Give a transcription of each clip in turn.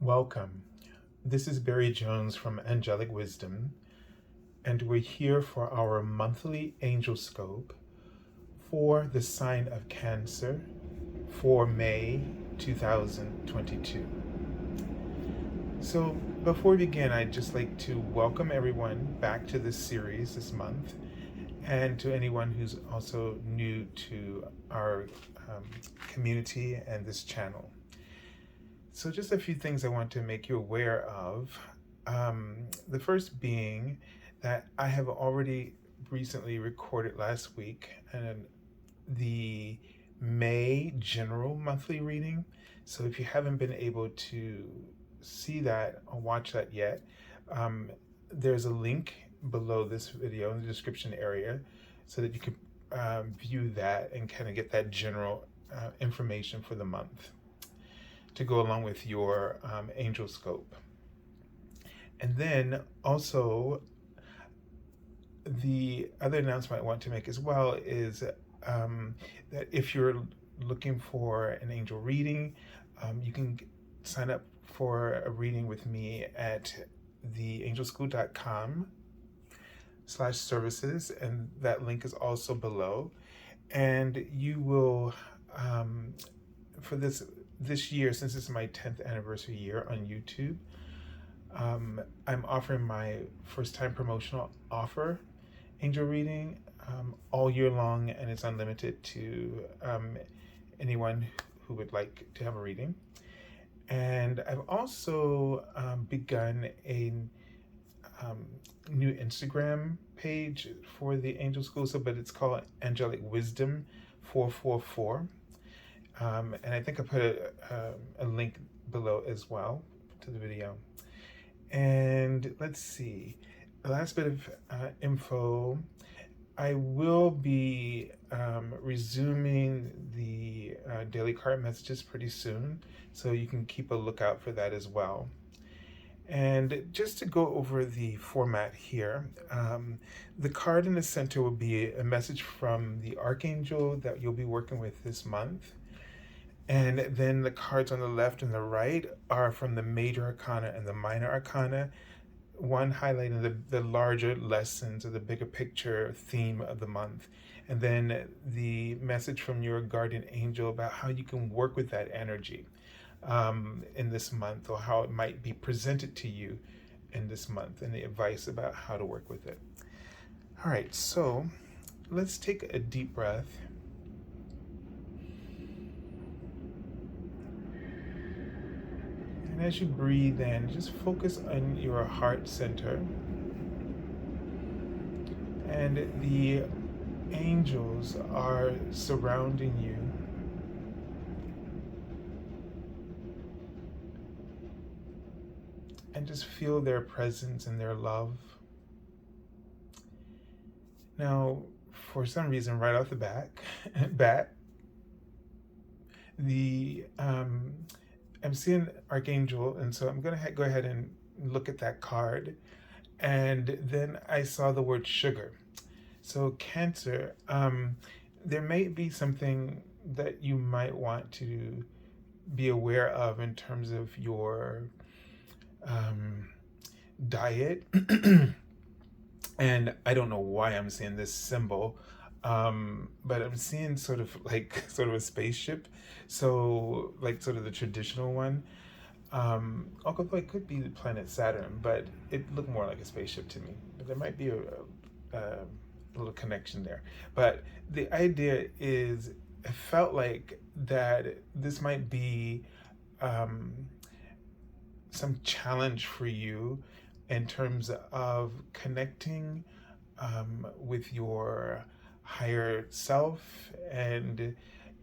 Welcome. This is Barry Jones from Angelic Wisdom, and we're here for our monthly Angelscope for the sign of Cancer for May 2022. So, before we begin, I'd just like to welcome everyone back to this series this month, and to anyone who's also new to our community and this channel. So just a few things I want to make you aware of. The first being that I have already recently recorded last week the May general monthly reading. So if you haven't been able to see that or watch that yet, there's a link below this video in the description area so that you can view that and kind of get that general information for the month to go along with your Angelscope. And then also, the other announcement I want to make as well is that if you're looking for an angel reading, you can sign up for a reading with me at theangelschool.com/services, and that link is also below. And you will, for this year, since it's my 10th anniversary year on YouTube, I'm offering my first time promotional offer, angel reading, all year long, and it's unlimited to anyone who would like to have a reading. And I've also begun a new Instagram page for the Angel School, but it's called Angelic Wisdom 444. And I think I put a link below as well to the video. And let's see, the last bit of info, I will be resuming the daily card messages pretty soon, so you can keep a lookout for that as well. And just to go over the format here, the card in the center will be a message from the Archangel that you'll be working with this month. And then the cards on the left and the right are from the Major Arcana and the Minor Arcana, one highlighting the larger lessons or the bigger picture theme of the month. And then the message from your guardian angel about how you can work with that energy in this month, or how it might be presented to you in this month, and the advice about how to work with it. All right, so let's take a deep breath. And as you breathe in, just focus on your heart center. And the angels are surrounding you. And just feel their presence and their love. Now, for some reason, right off the bat, I'm seeing Archangel, and so I'm going to go ahead and look at that card. And then I saw the word sugar. So Cancer, there may be something that you might want to be aware of in terms of your diet. And I don't know why I'm seeing this symbol, but I'm seeing sort of a spaceship. So like sort of the traditional one. Although it could be the planet Saturn, but it looked more like a spaceship to me. But there might be a little connection there. But the idea is, it felt like that this might be some challenge for you in terms of connecting with your higher self. And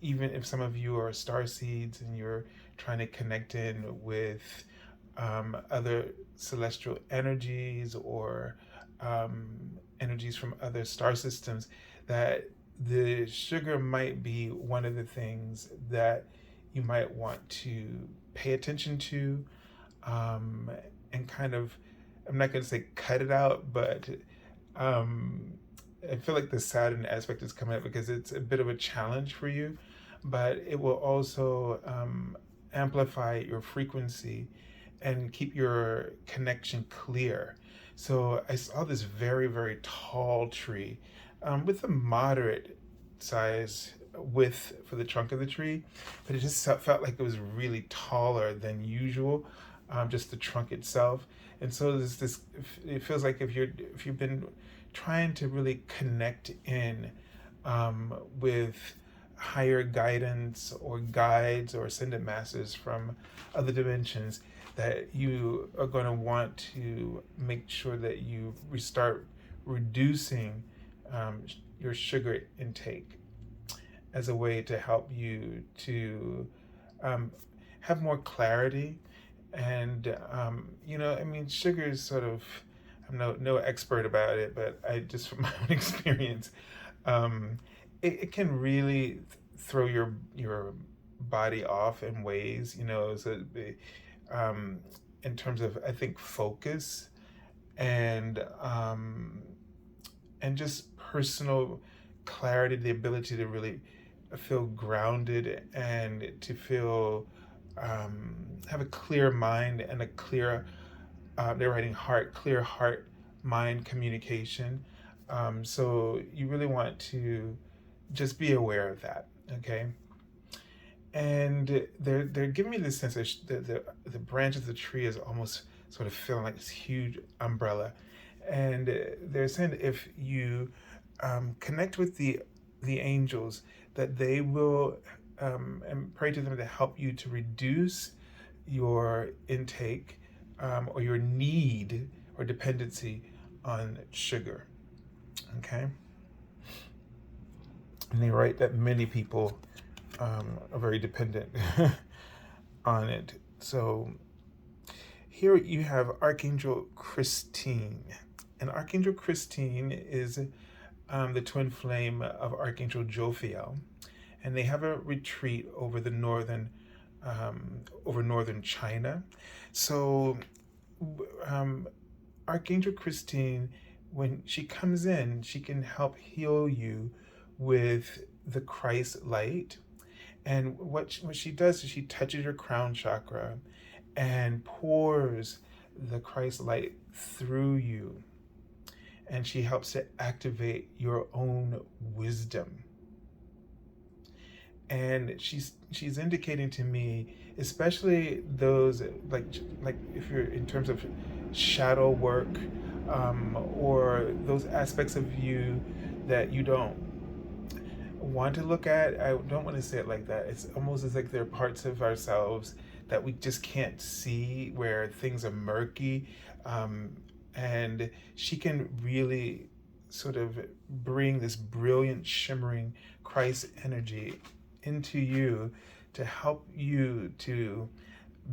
even if some of you are star seeds and you're trying to connect in with other celestial energies or energies from other star systems, that the sugar might be one of the things that you might want to pay attention to, and kind of, I'm not going to say cut it out, but I feel like the Saturn aspect is coming up because it's a bit of a challenge for you, but it will also amplify your frequency and keep your connection clear. So I saw this very, very tall tree with a moderate size width for the trunk of the tree, but it just felt like it was really taller than usual, just the trunk itself. And so there's this. It feels like if you've been trying to really connect in with higher guidance or guides or ascended masters from other dimensions, that you are going to want to make sure that you restart reducing your sugar intake as a way to help you to have more clarity. And I mean, sugar is sort of, I'm no expert about it, but I just from my own experience, it can really throw your body off in ways, so in terms of, I think, focus and just personal clarity, the ability to really feel grounded and to feel have a clear mind and a clear they're writing clear heart mind communication. So you really want to just be aware of that, okay? And they're giving me this sense that the branch of the tree is almost sort of feeling like this huge umbrella, and they're saying if you connect with the angels, that they will and pray to them to help you to reduce your intake or your need or dependency on sugar. Okay. And they write that many people are very dependent on it. So here you have Archangel Christine. And Archangel Christine is the twin flame of Archangel Jophiel. And they have a retreat over the northern China. So Archangel Christine, when she comes in, she can help heal you with the Christ light. And what she does is she touches your crown chakra and pours the Christ light through you. And she helps to activate your own wisdom. And she's indicating to me, especially those like if you're in terms of shadow work, or those aspects of you that you don't want to look at. I don't want to say it like that. It's almost as like there are parts of ourselves that we just can't see, where things are murky, and she can really sort of bring this brilliant, shimmering Christ energy into you to help you to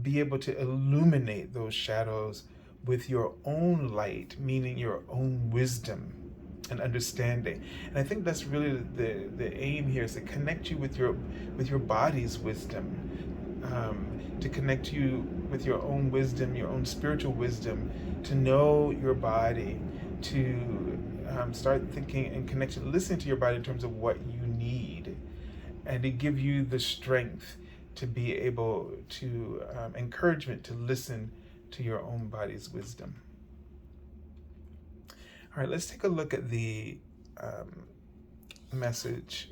be able to illuminate those shadows with your own light, meaning your own wisdom and understanding. And I think that's really the aim here, is to connect you with your body's wisdom, to connect you with your own wisdom, your own spiritual wisdom, to know your body, to start thinking and connection, listening to your body in terms of what you need, and to give you the strength to be able to encouragement to listen to your own body's wisdom. All right, let's take a look at the message,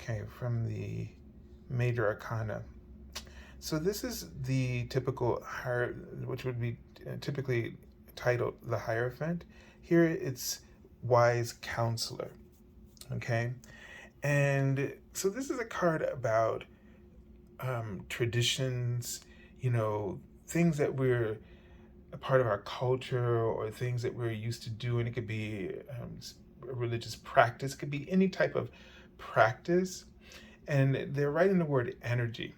okay, from the Major Arcana. So this is the typical which would be typically titled the Hierophant. Here it's Wise Counselor, okay? And so this is a card about traditions, things that we're a part of our culture, or things that we're used to doing. It could be a religious practice, it could be any type of practice. And they're writing the word energy.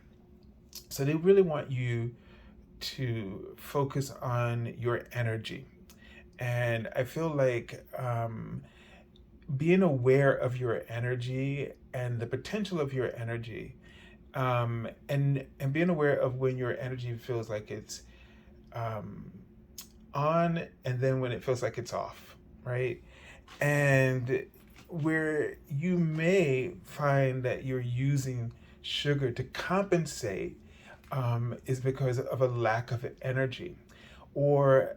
So they really want you to focus on your energy. And I feel like being aware of your energy and the potential of your energy, and being aware of when your energy feels like it's on, and then when it feels like it's off, right? And where you may find that you're using sugar to compensate is because of a lack of energy, or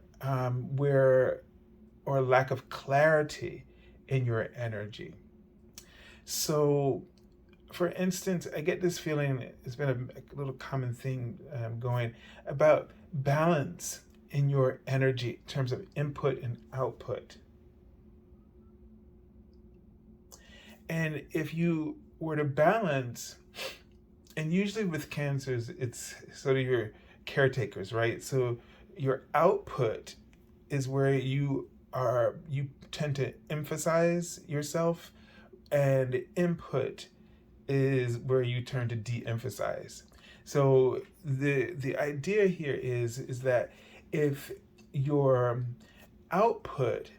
or a lack of clarity in your energy. So, for instance, I get this feeling, it's been a little common thing going about balance in your energy in terms of input and output. And if you were to balance, and usually with cancers, it's sort of your caretakers, right? So your output is where you tend to emphasize yourself, and input is where you turn to de-emphasize. So the idea here is that if your output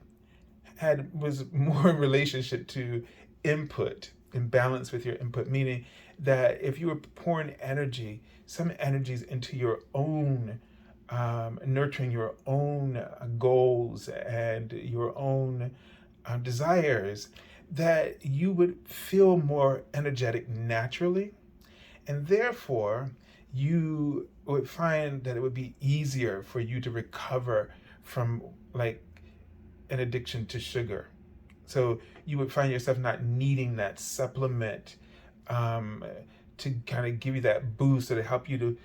was more in relationship to input, in balance with your input, meaning that if you were pouring energy, some energies into your own nurturing your own goals and your own desires, that you would feel more energetic naturally, and therefore you would find that it would be easier for you to recover from, like, an addiction to sugar. So you would find yourself not needing that supplement to kind of give you that boost, or to help you to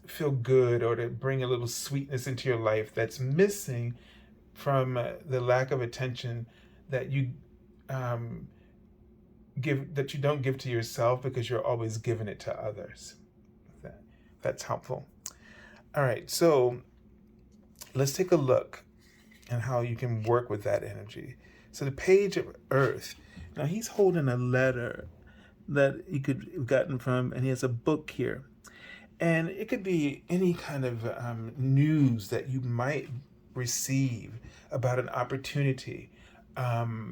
feel good, or to bring a little sweetness into your life that's missing from the lack of attention that you don't give to yourself, because you're always giving it to others. That's helpful. All right, so let's take a look at how you can work with that energy. So the Page of Earth. Now he's holding a letter that you could have gotten from, and he has a book here. And it could be any kind of news that you might receive about an opportunity. They're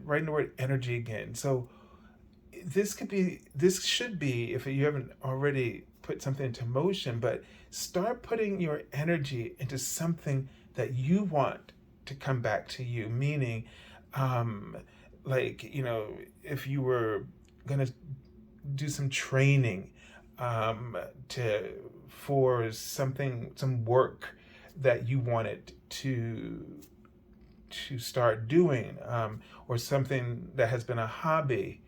writing the word energy again. So this should be, if you haven't already put something into motion, but start putting your energy into something that you want to come back to you. Meaning, if you were gonna do some training for some work that you wanted to start doing, or something that has been a hobby.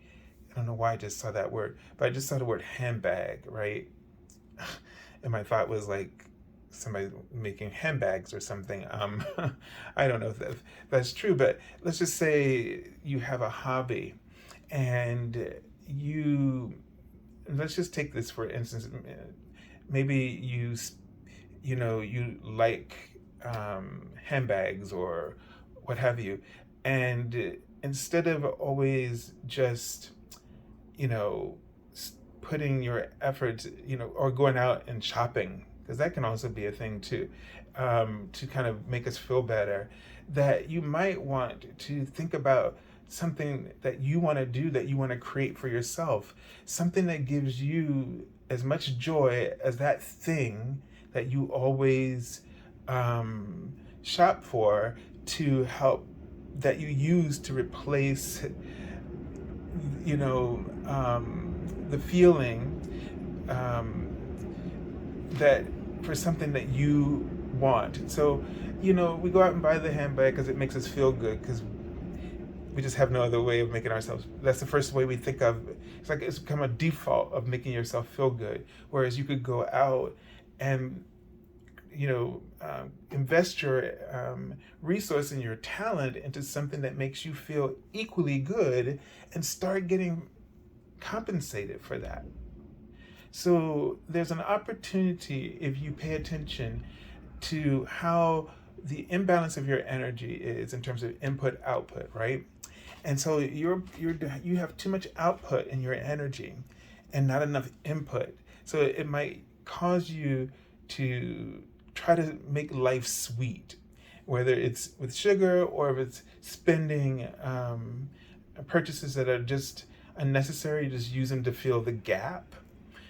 I don't know why I just saw that word, but I just saw the word handbag, right? And my thought was like somebody making handbags or something. I don't know if that's true, but let's just say you have a hobby, and let's just take this for instance. Maybe you like handbags or what have you, and instead of always just putting your efforts, or going out and shopping, because that can also be a thing too, to kind of make us feel better, that you might want to think about something that you want to do, that you want to create for yourself, something that gives you as much joy as that thing that you always shop for, to help, that you use to replace the feeling that for something that you want. So we go out and buy the handbag because it makes us feel good, because we just have no other way of making ourselves. That's the first way we think of. It's like it's become a default of making yourself feel good. Whereas you could go out and invest your resource and your talent into something that makes you feel equally good, and start getting compensated for that. So there's an opportunity, if you pay attention to how the imbalance of your energy is in terms of input output, right? And so you have too much output in your energy and not enough input. So it might cause you to try to make life sweet, whether it's with sugar, or if it's spending purchases that are just unnecessary. Just use them to fill the gap.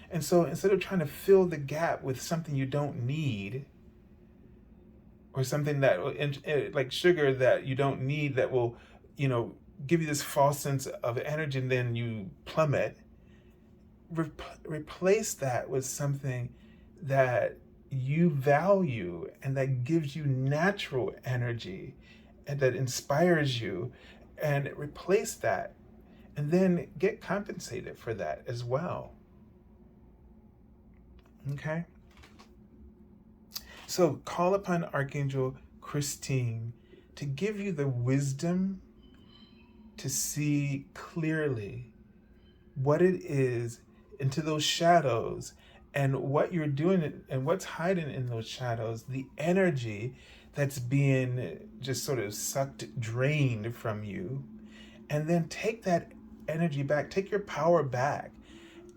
And so instead of trying to fill the gap with something you don't need, or something that, like sugar, that you don't need, that will, give you this false sense of energy, and then you plummet, replace that with something that you value and that gives you natural energy and that inspires you, and replace that, and then get compensated for that as well. Okay? So call upon Archangel Christine to give you the wisdom to see clearly what it is into those shadows, and what you're doing and what's hiding in those shadows, the energy that's being just sort of sucked, drained from you. And then take that energy back, take your power back,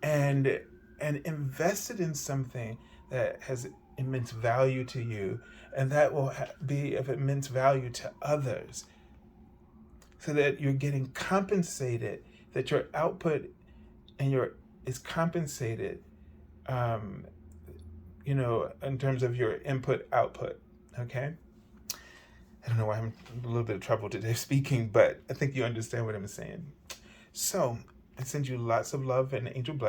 and invest it in something that has immense value to you, and that will be of immense value to others, so that you're getting compensated, that your output and your is compensated, in terms of your input output. Okay, I don't know why I'm a little bit of trouble today speaking, but I think you understand what I'm saying. So I send you lots of love and angel blessings.